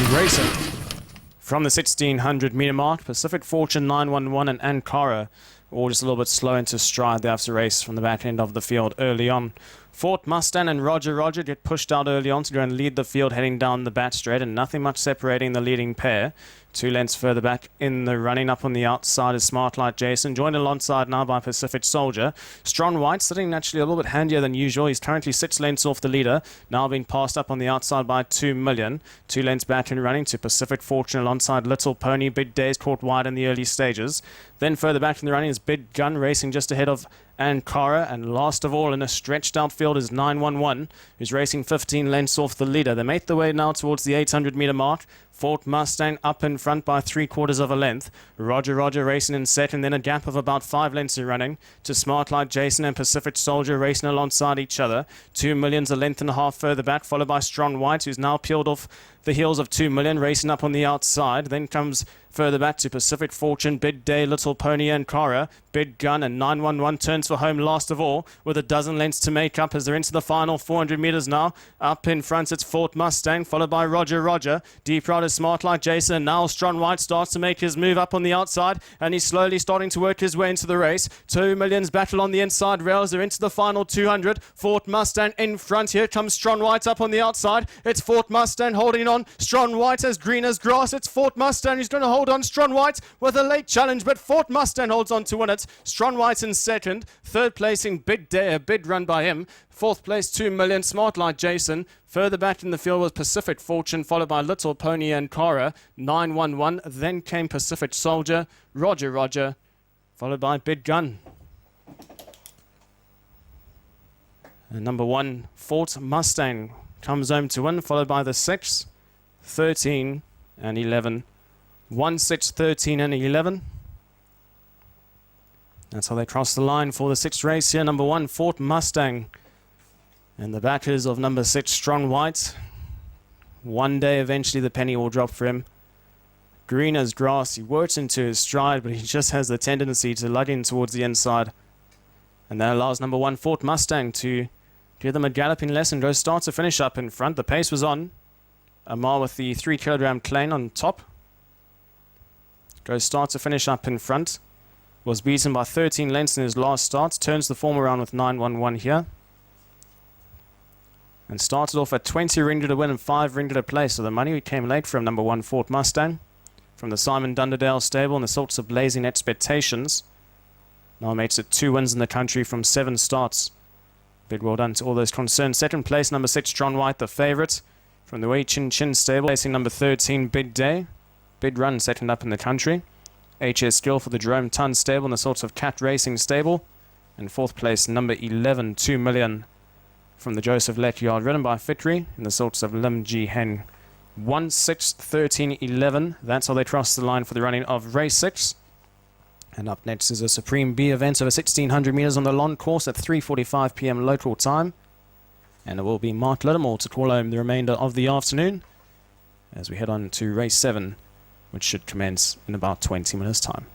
Racing. From the 1600 meter mark, Pacific Fortune 911 and Ankara all just a little bit slow into stride. They have to race from the back end of the field early on. Fort Mustang and Roger Roger get pushed out early on to go and lead the field heading down the back straight, and nothing much separating the leading pair. 2 lengths further back in the running up on the outside is Smart Light Jason, joined alongside now by Pacific Soldier. Strong White sitting actually a little bit handier than usual. He's currently 6 lengths off the leader, now being passed up on the outside by 2 Million. 2 lengths back in running to Pacific Fortune alongside Little Pony. Big Days caught wide in the early stages. Then further back in the running is Big Gun racing just ahead of Ankara, and last of all in a stretched out field is 911, who's racing 15 lengths off the leader. They make the way now towards the 800 meter mark. Fort Mustang up in front by 3/4 of a length. Roger Roger racing in second, then a gap of about 5 lengths in running to Smart Light Jason and Pacific Soldier racing alongside each other. 2 Million's a length and a half further back, followed by Strong White, who's now peeled off the heels of 2 Million, racing up on the outside. Then comes further back to Pacific Fortune, Big Day, Little Pony and Cara. Big Gun and 911 turns for home last of all, with a dozen lengths to make up as they're into the final 400 meters now. Up in front it's Fort Mustang, followed by Roger Roger. Deep right is Smart Like Jason, and now Strong White starts to make his move up on the outside, and he's slowly starting to work his way into the race. 2 Million's battle on the inside rails. They're into the final 200. Fort Mustang in front. Here comes Strong White up on the outside. It's Fort Mustang holding on. Strong White as green as grass. It's Fort Mustang who's going to hold on. Strong White with a late challenge, but Fort Mustang holds on to win it. Strong White in second. Third placing Big Day, a big run by him. Fourth place 2 Million, Smart Light Jason. Further back in the field was Pacific Fortune, followed by Little Pony and Cara. 911. Then came Pacific Soldier, Roger Roger, followed by Big Gun. And number 1, Fort Mustang comes home to win, followed by the 6, 13 and 11. 1, 6, 13 and 11. That's how they cross the line for the 6th race here. Number 1, Fort Mustang. And the backers of number 6, Strong White. One day, eventually, the penny will drop for him. Green as grass. He works into his stride, but he just has the tendency to lug in towards the inside. And that allows number 1, Fort Mustang, to give them a galloping lesson. Go start to finish up in front. The pace was on. Amar with the 3 kilogram claim on top. Go start to finish up in front. Was beaten by 13 lengths in his last start. Turns the form around with 911 here. And started off at 20 ringgit to win and 5 ringgit to play. So the money came late from number 1, Fort Mustang. From the Simon Dunderdale stable and the sorts of blazing expectations. Now makes it 2 wins in the country from 7 starts. Big well done to all those concerned. Second place, number 6, Strong White, the favourite. From the Wei Chin Chin stable. Placing number 13, Big Day. Big run, second up in the country. HS Skill for the Jerome Ton stable and the sorts of Cat Racing stable. And fourth place, number 11, 2 Million. From the Joseph Lett yard, ridden by Fitri in the sorts of Lim Ji Hen. 1, 6, 13, 11. That's how they cross the line for the running of race 6. And up next is a Supreme B event over 1600 meters on the lawn course at 3:45 p.m. local time. And it will be Mark Littermore to call home the remainder of the afternoon as we head on to race 7, which should commence in about 20 minutes' time.